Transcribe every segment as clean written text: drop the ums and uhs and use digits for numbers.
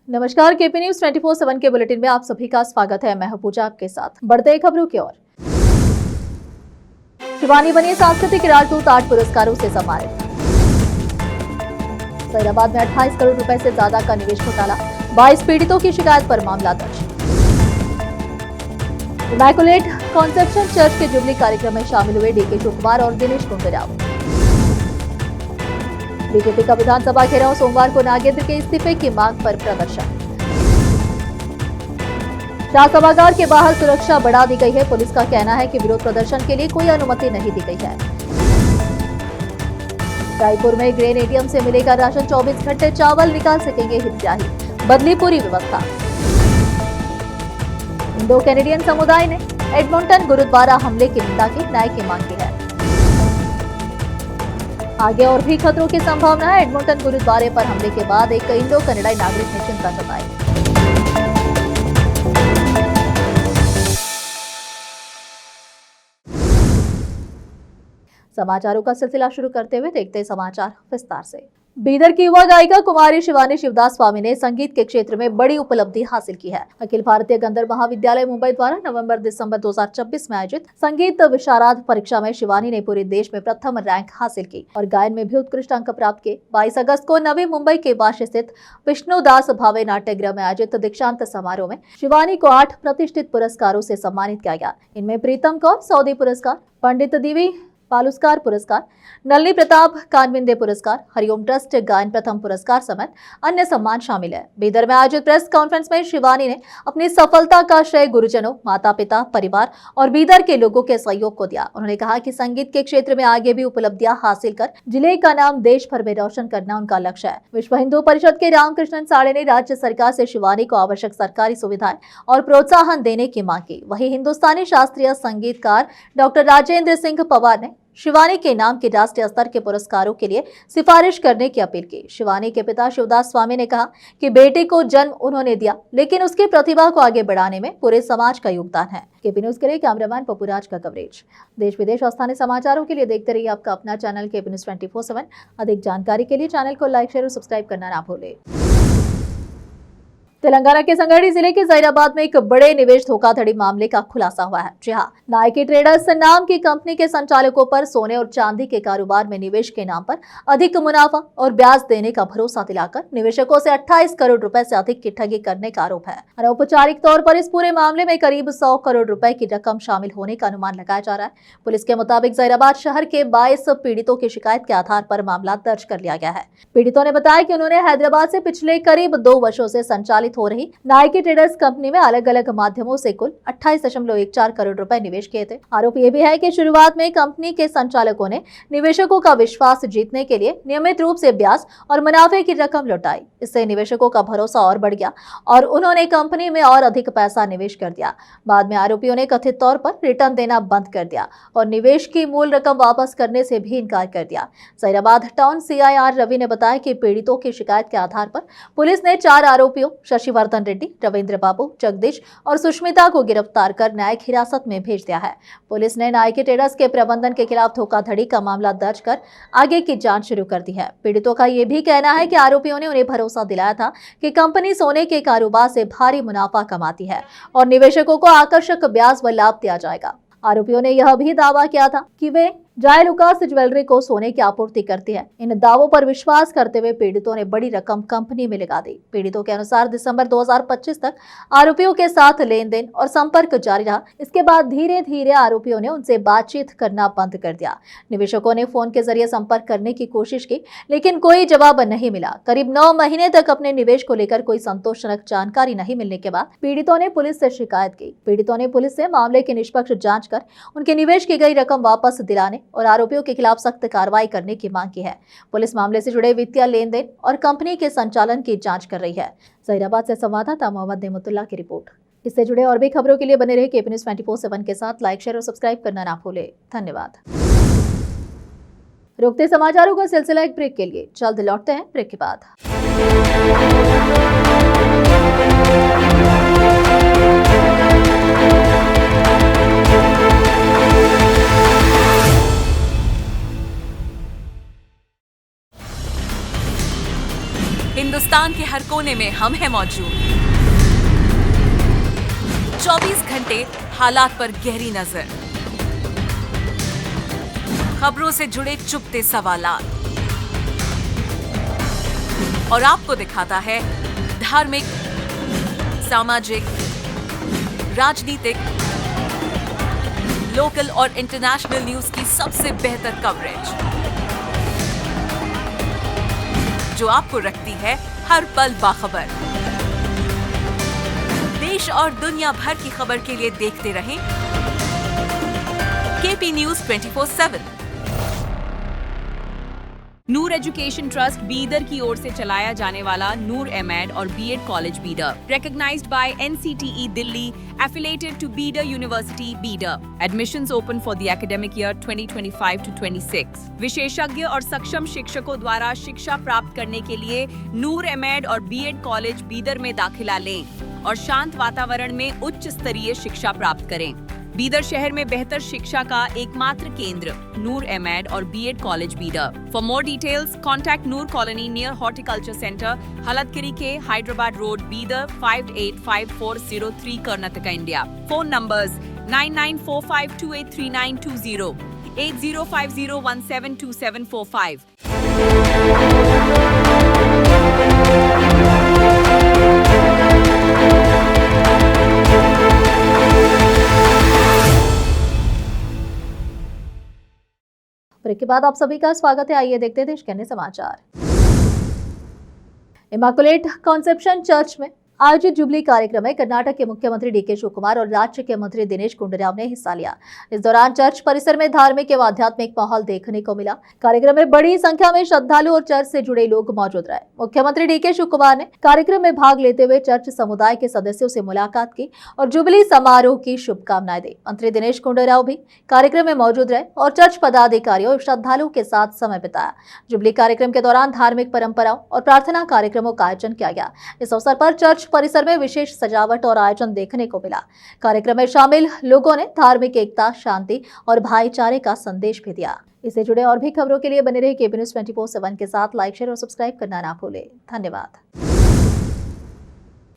नमस्कार, KP news 24/7 के bulletin में आप सभी का स्वागत है। मैं हूं पूजा आपके साथ। बढ़ते हैं खबरों की ओर। शिवानी बनी सांस्कृतिक राजदूत 8 पुरस्कारों से सम्मानित। फरीदाबाद में 28 करोड़ रुपए से ज्यादा का निवेश घोटाला, 22 पीड़ितों की शिकायत पर मामला दर्ज। इमैकुलेट कॉन्सेप्शन चर्च के जुबली कार्यक्रम में शामिल हुए डीके शिव कुमार और दिनेश गुंडूराव। बीजेपी का विधानसभा घेराव, सोमवार को नागेंद्र के इस्तीफे की मांग पर प्रदर्शन। शाह सभागार के बाहर सुरक्षा बढ़ा दी गई है। पुलिस का कहना है कि विरोध प्रदर्शन के लिए कोई अनुमति नहीं दी गई है। रायपुर में ग्रेन एटीएम से मिलेगा राशन, 24 घंटे चावल निकाल सकेंगे हितग्राही, बदली पूरी व्यवस्था। इंडो कैनेडियन समुदाय ने एडमंटन गुरुद्वारा हमले की निंदा की, न्याय की मांग की है। आगे और भी खतरों की संभावना है। एडमंटन गुरुद्वारे पर हमले के बाद एक इंडो कनाडाई नागरिक ने चिंता जताई। समाचारों का सिलसिला शुरू करते हुए देखते हैं समाचार विस्तार से। बीदर की युवा गायिका कुमारी शिवानी शिवदास स्वामी ने संगीत के क्षेत्र में बड़ी उपलब्धि हासिल की है। अखिल भारतीय गंधर्व महाविद्यालय मुंबई द्वारा नवंबर-दिसंबर 2024 में आयोजित संगीत विशारद परीक्षा में शिवानी ने पूरे देश में प्रथम रैंक हासिल की और गायन में भी उत्कृष्ट अंक प्राप्त किए। 22 अगस्त को नवी मुंबई के वाशी स्थित विष्णुदास भावे नाट्यगृह में आयोजित दीक्षांत समारोह में शिवानी को 8 प्रतिष्ठित पुरस्कारों से सम्मानित किया गया। इनमें प्रीतम कौर सऊदी पुरस्कार, पंडित दिवी पालुस्कार पुरस्कार, नलिनी प्रताप कानविंदे पुरस्कार, हरिओम ट्रस्ट गायन प्रथम पुरस्कार समेत अन्य सम्मान शामिल है। बीदर में आयोजित प्रेस कॉन्फ्रेंस में शिवानी ने अपनी सफलता का श्रेय गुरुजनों, माता पिता, परिवार और बीदर के लोगों के सहयोग को दिया। उन्होंने कहा कि संगीत के क्षेत्र में आगे भी उपलब्धियां हासिल कर जिले का नाम देश भर में रोशन करना उनका लक्ष्य है। विश्व हिंदू परिषद के रामकृष्णन साड़े ने राज्य सरकार से शिवानी को आवश्यक सरकारी सुविधाएं और प्रोत्साहन देने की मांग की। वहीं हिंदुस्तानी शास्त्रीय संगीतकार डॉक्टर राजेंद्र सिंह पवार ने शिवानी के नाम के राष्ट्रीय स्तर के पुरस्कारों के लिए सिफारिश करने की अपील की। शिवानी के पिता शिवदास स्वामी ने कहा कि बेटे को जन्म उन्होंने दिया, लेकिन उसकी प्रतिभा को आगे बढ़ाने में पूरे समाज का योगदान है। केपी न्यूज के लिए कैमरामैन पपुराज का कवरेज। देश विदेश और स्थानीय समाचारों के लिए देखते रहिए आपका अपना चैनल केपी न्यूज 24/7। अधिक जानकारी के लिए चैनल को लाइक, शेयर और सब्सक्राइब करना ना भूलें। तेलंगाना के संगारेड्डी जिले के जहीराबाद में एक बड़े निवेश धोखाधड़ी मामले का खुलासा हुआ है। जी हां, नाइकी ट्रेडर्स नाम की कंपनी के संचालकों पर सोने और चांदी के कारोबार में निवेश के नाम पर अधिक मुनाफा और ब्याज देने का भरोसा दिलाकर निवेशकों से 28 करोड़ रुपए से अधिक की ठगी करने का आरोप है। अनौपचारिक तौर पर इस पूरे मामले में करीब 100 करोड़ रुपए की रकम शामिल होने का अनुमान लगाया जा रहा है। पुलिस के मुताबिक जहीराबाद शहर के 22 पीड़ितों की शिकायत के आधार पर मामला दर्ज कर लिया गया है। पीड़ितों ने बताया कि उन्होंने हैदराबाद से पिछले करीब 2 वर्षों से संचालित हो रही नाइकी ट्रेडर्स कंपनी में अलग अलग माध्यमों से कुल 28.14 करोड़ रुपए निवेश किए थे। आरोप यह भी है कि शुरुआत में कंपनी के संचालकों ने निवेशकों का विश्वास जीतने के लिए नियमित रूप से ब्याज और मुनाफे की रकम लौटाई। इससे निवेशकों का भरोसा और बढ़ गया और उन्होंने कंपनी में और अधिक पैसा निवेश कर दिया। बाद में आरोपियों ने कथित तौर पर रिटर्न देना बंद कर दिया और निवेश की मूल रकम वापस करने से भी इनकार कर दिया। जहीराबाद टाउन CIR रवि ने बताया कि पीड़ितों की शिकायत के आधार पर पुलिस ने 4 आरोपियों शशिवर्धन रेड्डी, रविंद्र बाबू, जगदीश और सुष्मिता को गिरफ्तार कर न्यायिक हिरासत में भेज दिया है। पुलिस ने नाइकी ट्रेडर्स के प्रबंधन के खिलाफ धोखाधड़ी का मामला दर्ज कर आगे की जांच शुरू कर दी है। पीड़ितों का यह भी कहना है कि आरोपियों ने उन्हें भरोसा दिलाया था कि कंपनी सोने के कारोबार से भारी मुनाफा कमाती है और निवेशकों को आकर्षक ब्याज व लाभ दिया जाएगा। आरोपियों ने यह भी दावा किया था कि वे जॉय लुकास ज्वेलरी को सोने की आपूर्ति करती है। इन दावों पर विश्वास करते हुए पीड़ितों ने बड़ी रकम कंपनी में लगा दी। पीड़ितों के अनुसार दिसंबर 2025 तक आरोपियों के साथ लेन देन और संपर्क जारी रहा। इसके बाद धीरे धीरे आरोपियों ने उनसे बातचीत करना बंद कर दिया। निवेशकों ने फोन के जरिए संपर्क करने की कोशिश की, लेकिन कोई जवाब नहीं मिला। करीब 9 महीने तक अपने निवेश को लेकर कोई संतोषजनक जानकारी नहीं मिलने के बाद पीड़ितों ने पुलिस से शिकायत की। पीड़ितों ने पुलिस से मामले की निष्पक्ष जांच कर उनके निवेश की गई रकम वापस दिलाने और आरोपियों के खिलाफ सख्त कार्रवाई करने की मांग की है। पुलिस मामले से जुड़े वित्तीय लेन देन और कंपनी के संचालन की जांच कर रही है। जहीराबाद से संवाददाता मोहम्मद नेमतुल्लाह की रिपोर्ट। इससे जुड़े और भी खबरों के लिए बने रहे केपी न्यूज 24/7 के साथ। लाइक, शेयर और सब्सक्राइब करना ना भूलें। धन्यवाद। रुकते समाचारों का सिलसिला एक ब्रेक के लिए। जल्द लौटते हैं ब्रेक के बाद। हिंदुस्तान के हर कोने में हम हैं मौजूद। 24 घंटे हालात पर गहरी नजर, खबरों से जुड़े चुपते सवालात, और आपको दिखाता है धार्मिक, सामाजिक, राजनीतिक, लोकल और इंटरनेशनल न्यूज की सबसे बेहतर कवरेज, जो आपको रखती है हर पल बाखबर। देश और दुनिया भर की खबर के लिए देखते रहें KP news 24/7। Noor education trust Bidar की ओर से चलाया जाने वाला नूर एमएड और BEd college Bidar, recognized by NCTE Delhi, affiliated to Bidar University, Bidar. Admissions open for the academic year 2025 to 26. विशेषज्ञ और सक्षम शिक्षकों द्वारा शिक्षा प्राप्त करने के लिए नूर एमएड और बीएड कॉलेज बीदर में दाखिला लें और शांत वातावरण में उच्च स्तरीय शिक्षा प्राप्त करें। बीदर शहर में बेहतर शिक्षा का एकमात्र केंद्र नूर एमएड और BEd college Bidar. For more details contact Noor colony near horticulture centre, Haladgiri के Hyderabad road, Bidar 585403 Karnataka, India. Phone numbers 9945283920, 8050172745। Break के बाद आप सभी का स्वागत है। आइए देखते हैं देश के अन्य समाचार। इमाकुलेट कॉन्सेप्शन चर्च में आयोजित जुबली कार्यक्रम में कर्नाटक के मुख्यमंत्री डीके शिवकुमार और राज्य के मंत्री दिनेश गुंडूराव ने हिस्सा लिया। इस दौरान चर्च परिसर में धार्मिक एवं आध्यात्मिक माहौल देखने को मिला। कार्यक्रम में बड़ी संख्या में श्रद्धालु और चर्च से जुड़े लोग मौजूद रहे। मुख्यमंत्री डीके शिवकुमार ने कार्यक्रम में भाग लेते हुए चर्च समुदाय के सदस्यों से मुलाकात की और जुबली समारोह की शुभकामनाएं दी। मंत्री दिनेश गुंडूराव भी कार्यक्रम में मौजूद रहे और चर्च पदाधिकारियों और श्रद्धालुओं के साथ समय बिताया। जुबली कार्यक्रम के दौरान धार्मिक परंपराओं और प्रार्थना कार्यक्रमों का आयोजन किया गया। इस अवसर पर चर्च परिसर में विशेष सजावट और आयोजन देखने को मिला। कार्यक्रम में शामिल लोगों ने धार्मिक एकता, शांति और भाईचारे का संदेश भी दिया। इससे जुड़े और भी खबरों के लिए बने रहे केपी न्यूज 24/7 के साथ। लाइक, शेयर और सब्सक्राइब करना ना भूलें। धन्यवाद।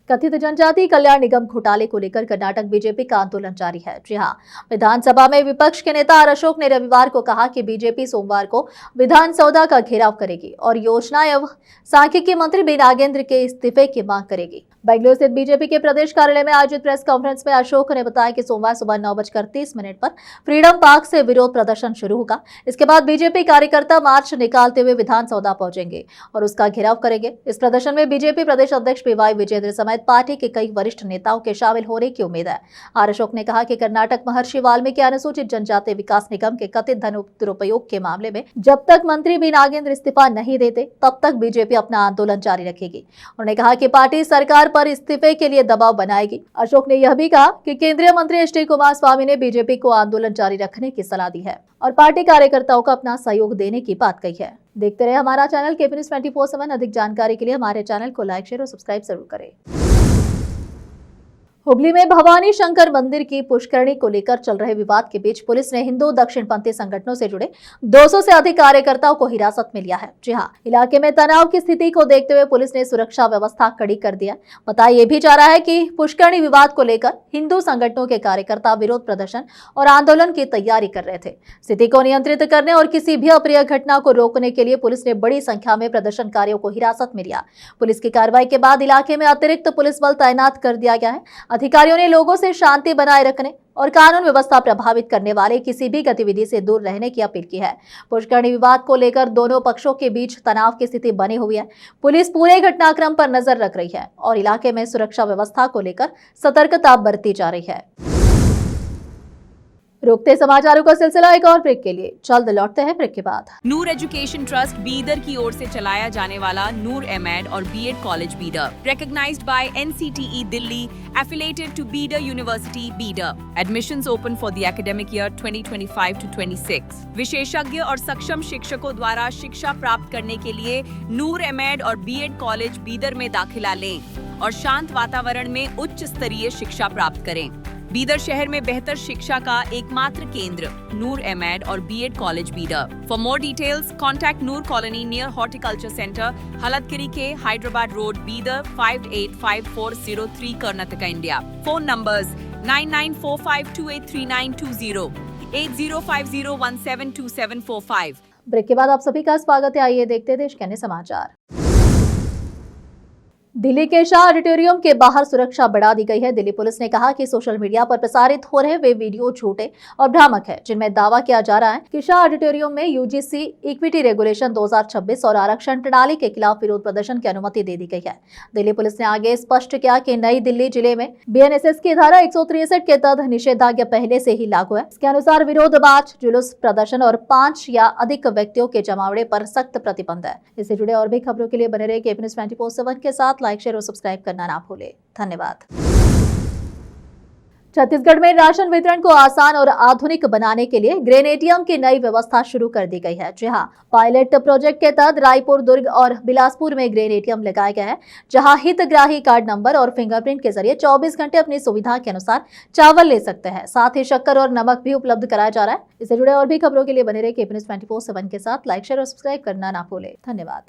कथित जनजाति कल्याण निगम घोटाले को लेकर कर्नाटक बीजेपी का आंदोलन जारी है। जी हां, विधानसभा में विपक्ष के नेता आर अशोक ने रविवार को कहा कि बीजेपी सोमवार को विधानसौदा का घेराव करेगी और योजना एवं सांख्यिकी मंत्री बी नागेंद्र के इस्तीफे की मांग करेगी। बेंगलुरु स्थित बीजेपी के प्रदेश कार्यालय में आयोजित प्रेस कॉन्फ्रेंस में अशोक ने बताया कि सोमवार सुबह 9:30 पर फ्रीडम पार्क से विरोध प्रदर्शन शुरू होगा। इसके बाद बीजेपी कार्यकर्ता मार्च निकालते हुए विधानसौदा पहुंचेंगे और उसका घेराव करेंगे। इस प्रदर्शन में बीजेपी प्रदेश अध्यक्ष पीवाई विजेंद्र समेत पार्टी के कई वरिष्ठ नेताओं के शामिल होने की उम्मीद है। आर अशोक ने कहा कि कर्नाटक महर्षि वाल्मीकि अनुसूचित जनजाति विकास निगम के कथित धन दुरुपयोग के मामले में जब तक मंत्री बी नागेंद्र इस्तीफा नहीं देते तब तक बीजेपी अपना आंदोलन जारी रखेगी। उन्होंने कहा कि पार्टी सरकार पर इस्तीफे के लिए दबाव बनाएगी। अशोक ने यह भी कहा कि केंद्रीय मंत्री एच.डी. कुमारस्वामी ने बीजेपी को आंदोलन जारी रखने की सलाह दी है और पार्टी कार्यकर्ताओं को अपना सहयोग देने की बात कही है। देखते रहे हमारा चैनल केपी न्यूज 24/7। अधिक जानकारी के लिए हमारे चैनल को लाइक, शेयर और सब्सक्राइब जरूर करें। हुगली में भवानी शंकर मंदिर की पुष्करणी को लेकर चल रहे विवाद के बीच पुलिस ने हिंदू दक्षिणपंथी संगठनों से जुड़े 200 से अधिक कार्यकर्ताओं को हिरासत में लिया है। जी हां, इलाके में तनाव की स्थिति को देखते हुए पुलिस ने सुरक्षा व्यवस्था कड़ी कर दिया। बताया यह भी जा रहा है कि पुष्करणी विवाद को लेकर हिंदू संगठनों के कार्यकर्ता विरोध प्रदर्शन और आंदोलन की तैयारी कर रहे थे। स्थिति को नियंत्रित करने और किसी भी अप्रिय घटना को रोकने के लिए पुलिस ने बड़ी संख्या में प्रदर्शनकारियों को हिरासत में लिया। पुलिस की कार्रवाई के बाद इलाके में अतिरिक्त पुलिस बल तैनात कर दिया गया है। अधिकारियों ने लोगों से शांति बनाए रखने और कानून व्यवस्था प्रभावित करने वाले किसी भी गतिविधि से दूर रहने की अपील की है। पुष्करणी विवाद को लेकर दोनों पक्षों के बीच तनाव की स्थिति बनी हुई है। पुलिस पूरे घटनाक्रम पर नजर रख रही है और इलाके में सुरक्षा व्यवस्था को लेकर सतर्कता बरती जा रही है। रोकते समाचारों का सिलसिला एक और ब्रेक के लिए। जल्द लौटते हैं ब्रेक के बाद। नूर एजुकेशन ट्रस्ट बीदर की ओर से चलाया जाने वाला नूर एमएड और BEd college Bidar, recognized by NCTE Delhi, affiliated to Bidar University, Bidar. Admissions open for the academic year 2025 to 26. विशेषज्ञ और सक्षम शिक्षकों द्वारा शिक्षा प्राप्त करने के लिए नूर एमएड और बीएड कॉलेज बीदर में दाखिला लें और शांत वातावरण में उच्च स्तरीय शिक्षा प्राप्त करें। बीदर शहर में बेहतर शिक्षा का एकमात्र केंद्र नूर एमएड और BEd college Bidar. For more details contact Noor colony near horticulture centre, Halatgiri के Hyderabad road, Bidar 585403 Karnataka, India. Phone numbers 9945283920, 8050172745। Break के बाद आप सभी का स्वागत है। आइए देखते हैं देश के अन्य समाचार। दिल्ली के शाह ऑडिटोरियम के बाहर सुरक्षा बढ़ा दी गई है। दिल्ली पुलिस ने कहा कि सोशल मीडिया पर प्रसारित हो रहे वे वीडियो झूठे और भ्रामक है, जिनमें दावा किया जा रहा है कि शाह ऑडिटोरियम में यूजीसी इक्विटी रेगुलेशन 2026 और आरक्षण प्रणाली के खिलाफ विरोध प्रदर्शन की अनुमति दे दी गई है। दिल्ली पुलिस ने आगे स्पष्ट किया कि नई दिल्ली जिले में बीएनएसएस की धारा 163 के तहत निषेधाज्ञा पहले से ही लागू है। इसके अनुसार विरोध मार्च, जुलूस, प्रदर्शन और 5 या अधिक व्यक्तियों के जमावड़े पर सख्त प्रतिबंध है। इससे जुड़े और भी खबरों के लिए बने रहे केपी न्यूज़ 24/7 के साथ। लाइक, शेयर और सब्सक्राइब करना ना भूलें। धन्यवाद। छत्तीसगढ़ में राशन वितरण को आसान और आधुनिक बनाने के लिए ग्रेन एटीएम की नई व्यवस्था शुरू कर दी गई है। जी हां, पायलट प्रोजेक्ट के तहत रायपुर, दुर्ग और बिलासपुर में ग्रेन एटीएम लगाया गया है, जहां हितग्राही कार्ड नंबर और फिंगरप्रिंट के जरिए 24 घंटे अपनी सुविधा के अनुसार चावल ले सकते हैं। साथ ही शक्कर और नमक भी उपलब्ध कराया जा रहा है। इससे जुड़े और भी खबरों के लिए बने रहे केपी न्यूज़ 24/7 के साथ। लाइक, शेयर और सब्सक्राइब करना ना भूलें। धन्यवाद।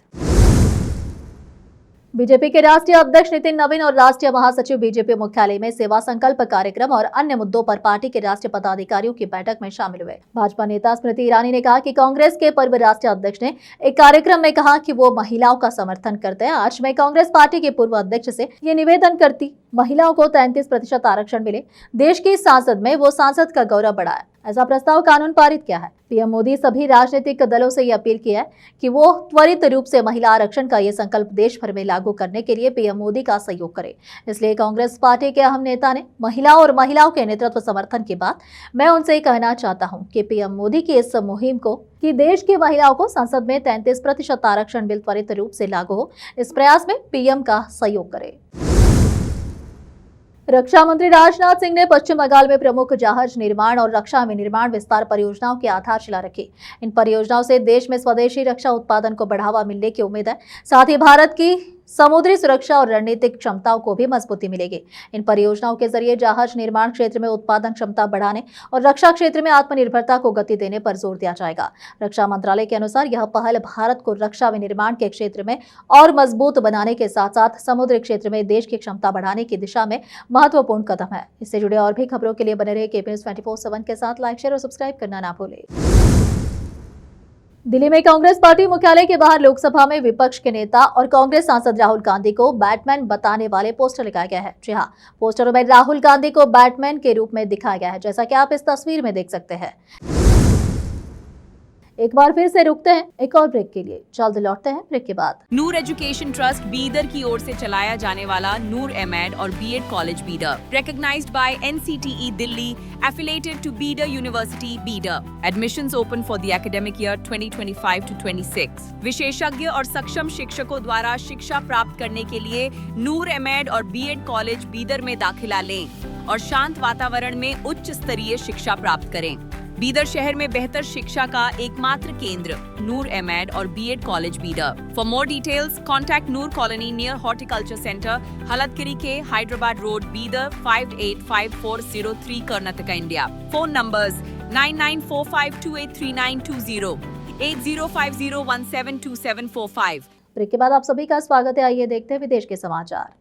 बीजेपी के राष्ट्रीय अध्यक्ष नितिन नवीन और राष्ट्रीय महासचिव बीजेपी मुख्यालय में सेवा संकल्प कार्यक्रम और अन्य मुद्दों पर पार्टी के राष्ट्रीय पदाधिकारियों की बैठक में शामिल हुए। भाजपा नेता स्मृति ईरानी ने कहा कि कांग्रेस के पूर्व राष्ट्रीय अध्यक्ष ने एक कार्यक्रम में कहा कि वो महिलाओं का समर्थन करते हैं। आज मैं कांग्रेस पार्टी के पूर्व अध्यक्ष से ये निवेदन करती, महिलाओं को 33% आरक्षण मिले। देश की सांसद में वो सांसद का गौरव बढ़ाए, ऐसा प्रस्ताव कानून पारित किया है। पीएम मोदी सभी राजनीतिक दलों से ये अपील की है कि वो त्वरित रूप से महिला आरक्षण का ये संकल्प देश भर में लागू करने के लिए पीएम मोदी का सहयोग करे। इसलिए कांग्रेस पार्टी के अहम नेता ने महिलाओं और महिलाओं के नेतृत्व समर्थन की बात मैं उनसे कहना चाहता हूं कि पीएम मोदी की इस मुहिम को कि देश की महिलाओं को संसद में 33% आरक्षण बिल त्वरित रूप से लागू हो, इस प्रयास में पीएम का सहयोग करे। रक्षा मंत्री राजनाथ सिंह ने पश्चिम बंगाल में प्रमुख जहाज निर्माण और रक्षा विनिर्माण विस्तार परियोजनाओं की आधारशिला रखी। इन परियोजनाओं से देश में स्वदेशी रक्षा उत्पादन को बढ़ावा मिलने की उम्मीद है। साथ ही भारत की समुद्री सुरक्षा और रणनीतिक क्षमताओं को भी मजबूती मिलेगी। इन परियोजनाओं के जरिए जहाज निर्माण क्षेत्र में उत्पादन क्षमता बढ़ाने और रक्षा क्षेत्र में आत्मनिर्भरता को गति देने पर जोर दिया जाएगा। रक्षा मंत्रालय के अनुसार यह पहल भारत को रक्षा विनिर्माण के क्षेत्र में और मजबूत बनाने के साथ साथ समुद्री क्षेत्र में देश की क्षमता बढ़ाने की दिशा में महत्वपूर्ण कदम है। इससे जुड़े और भी खबरों के लिए बने रहे केपी न्यूज़ 24/7 के साथ। लाइक, शेयर और सब्सक्राइब करना ना भूलें। दिल्ली में कांग्रेस पार्टी मुख्यालय के बाहर लोकसभा में विपक्ष के नेता और कांग्रेस सांसद राहुल गांधी को बैटमैन बताने वाले पोस्टर लगाया गया है। जी हां, पोस्टरों में राहुल गांधी को बैटमैन के रूप में दिखाया गया है, जैसा कि आप इस तस्वीर में देख सकते हैं। एक बार फिर से रुकते हैं एक और ब्रेक के लिए, जल्द लौटते हैं ब्रेक के बाद। नूर एजुकेशन ट्रस्ट बीदर की ओर से चलाया जाने वाला नूर एमएड और BEd college Bidar, recognized by NCTE Delhi, affiliated to Bidar University Bidar. Admissions open for the academic year 2025 to 26। विशेषज्ञ और सक्षम शिक्षकों द्वारा शिक्षा प्राप्त करने के लिए नूर एमएड और बीएड कॉलेज बीदर में दाखिला लें और शांत वातावरण में उच्च स्तरीय शिक्षा प्राप्त करें। बीदर शहर में बेहतर शिक्षा का एकमात्र केंद्र नूर एमएड और BEd college Bidar. For more details contact Noor colony near horticulture centre, Halatgiri के Hyderabad road, Bidar 585403 Karnataka, India. Phone numbers 9945283920, 8050172745। Break के बाद आप सभी का स्वागत है। आइए देखते हैं विदेश के समाचार।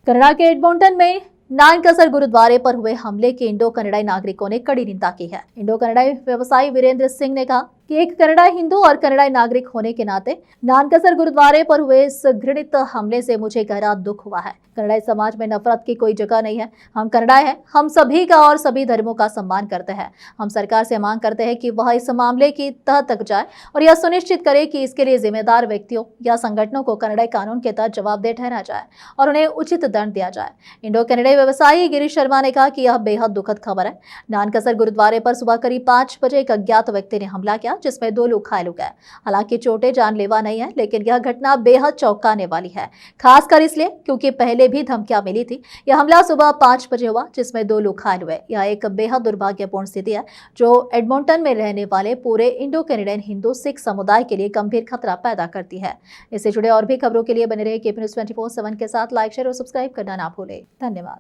कनाडा के एडमंटन में नानकसर गुरुद्वारे पर हुए हमले की इंडो कनाडाई नागरिकों ने कड़ी निंदा की है। इंडो कनाडाई व्यवसायी वीरेंद्र सिंह ने कहा कि एक कनाडाई हिंदू और कनाडाई नागरिक होने के नाते नानकसर गुरुद्वारे पर हुए इस घृणित हमले से मुझे गहरा दुख हुआ है। कनाडाई समाज में नफरत की कोई जगह नहीं है। हम कनाडाई हैं, हम सभी का और सभी धर्मों का सम्मान करते हैं। हम सरकार से मांग करते हैं कि वह इस मामले की तह तक जाए और यह सुनिश्चित करे कि इसके लिए जिम्मेदार व्यक्तियों या संगठनों को कनाडाई कानून के तहत जवाबदेह ठहराया जाए और उन्हें उचित दंड दिया जाए। इंडो कनाडाई व्यवसायी गिरीश शर्मा ने कहा कि यह बेहद दुखद खबर है। नानकसर गुरुद्वारे पर सुबह करीब 5 बजे एक अज्ञात व्यक्ति ने हमला किया, जिसमें 2 लोग घायल हो गए। हालांकि चोटें जानलेवा नहीं है, लेकिन यह घटना बेहद चौंकाने वाली है, खासकर इसलिए क्योंकि पहले भी धमकियां मिली थी। यह हमला सुबह 5 बजे हुआ, जिसमें 2 लोग घायल हुए। यह एक बेहद दुर्भाग्यपूर्ण स्थिति है जो एडमंटन में रहने वाले पूरे इंडो कैनेडियन हिंदू सिख समुदाय के लिए गंभीर खतरा पैदा करती है। इससे जुड़े और भी खबरों के लिए बने रहे केपी न्यूज़ 24/7 के साथ। लाइक, शेयर और सब्सक्राइब करना ना भूलें। धन्यवाद।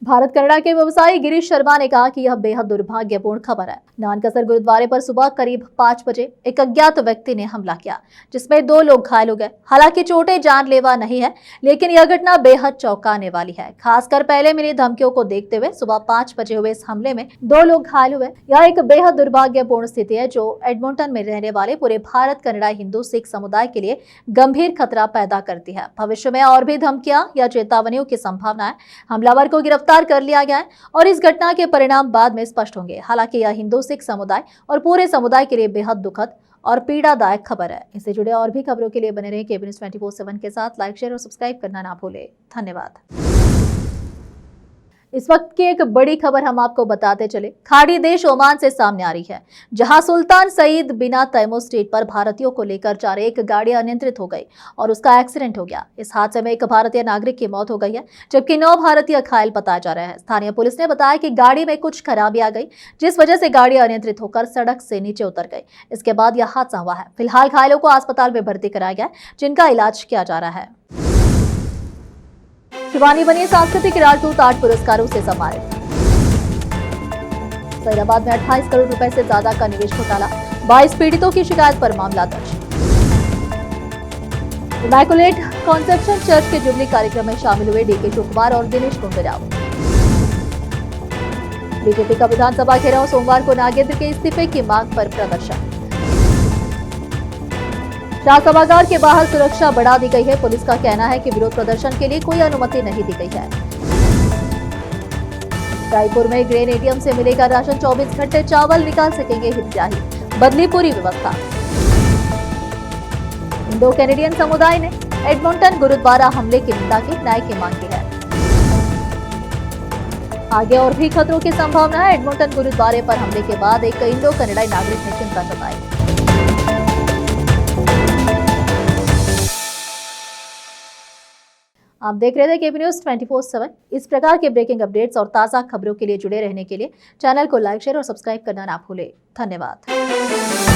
भारत कनाडा के व्यवसायी गिरीश शर्मा ने कहा कि यह बेहद दुर्भाग्यपूर्ण खबर है। नानकसर गुरुद्वारे पर सुबह करीब 5 बजे एक अज्ञात व्यक्ति ने हमला किया, जिसमें 2 लोग घायल हो गए। हालांकि चोटें जानलेवा नहीं है, लेकिन यह घटना बेहद चौंकाने वाली है। खासकर पहले मिली धमकियों को देखते हुए सुबह 5 बजे हुए इस हमले में 2 लोग घायल हुए। यह एक बेहद दुर्भाग्यपूर्ण स्थिति है जो एडमंटन में रहने वाले पूरे भारत कनाडा हिंदू सिख समुदाय के लिए गंभीर खतरा पैदा करती है। भविष्य में और भी धमकियां या चेतावनियों की संभावना है। हमलावर को गिरफ्तार कर लिया गया है और इस घटना के परिणाम बाद में स्पष्ट होंगे। हालांकि यह हिंदू सिख समुदाय और पूरे समुदाय के लिए बेहद दुखद और पीड़ादायक खबर है। इससे जुड़े और भी खबरों के लिए बने रहे केबी न्यूज़ 24/7 के साथ। लाइक, शेयर और सब्सक्राइब करना ना भूलें। धन्यवाद। इस वक्त की एक बड़ी खबर हम आपको बताते चले। खाड़ी देश ओमान से सामने आ रही है, जहां सुल्तान सईद बिना तैमूर स्ट्रीट पर भारतीयों को लेकर जा रही एक गाड़ी अनियंत्रित हो गई और उसका एक्सीडेंट हो गया। इस हादसे में एक भारतीय नागरिक की मौत हो गई है, जबकि 9 भारतीय घायल बताए जा रहे हैं। स्थानीय पुलिस ने बताया कि गाड़ी में कुछ खराबी आ गई, जिस वजह से गाड़ी अनियंत्रित होकर सड़क से नीचे उतर गई। इसके बाद यह हादसा हुआ है। फिलहाल घायलों को अस्पताल में भर्ती कराया गया, जिनका इलाज किया जा रहा है। शिवानी बनी सांस्कृतिक राजदूत 8 पुरस्कारों से सम्मानित। फरीदाबाद में 28 करोड़ रुपए से ज्यादा का निवेश घोटाला, 22 पीड़ितों की शिकायत पर मामला दर्ज। इमैकुलेट कॉन्सेप्शन चर्च के जुबली कार्यक्रम में शामिल हुए डीके शिवकुमार और दिनेश गुंडूराव। बीजेपी का विधानसभा घेराव, सोमवार को नागेंद्र के इस्तीफे की मांग पर प्रदर्शन। शाह सभागार के बाहर सुरक्षा बढ़ा दी गई है। पुलिस का कहना है कि विरोध प्रदर्शन के लिए कोई अनुमति नहीं दी गई है। रायपुर में ग्रेन एटीएम से मिलेगा राशन, 24 घंटे चावल निकाल सकेंगे हितग्राही, बदली पूरी व्यवस्था। इंडो कैनेडियन समुदाय ने एडमंटन गुरुद्वारा हमले की निंदा की, न्याय की मांग की है। आगे और भी खतरों की संभावना है। एडमंटन गुरुद्वारे पर हमले के बाद एक इंडो कनाडाई नागरिक ने चिंता जताई। आप देख रहे थे केबी न्यूज़ 24/7। इस प्रकार के ब्रेकिंग अपडेट्स और ताज़ा खबरों के लिए जुड़े रहने के लिए चैनल को लाइक, शेयर और सब्सक्राइब करना ना भूलें। धन्यवाद।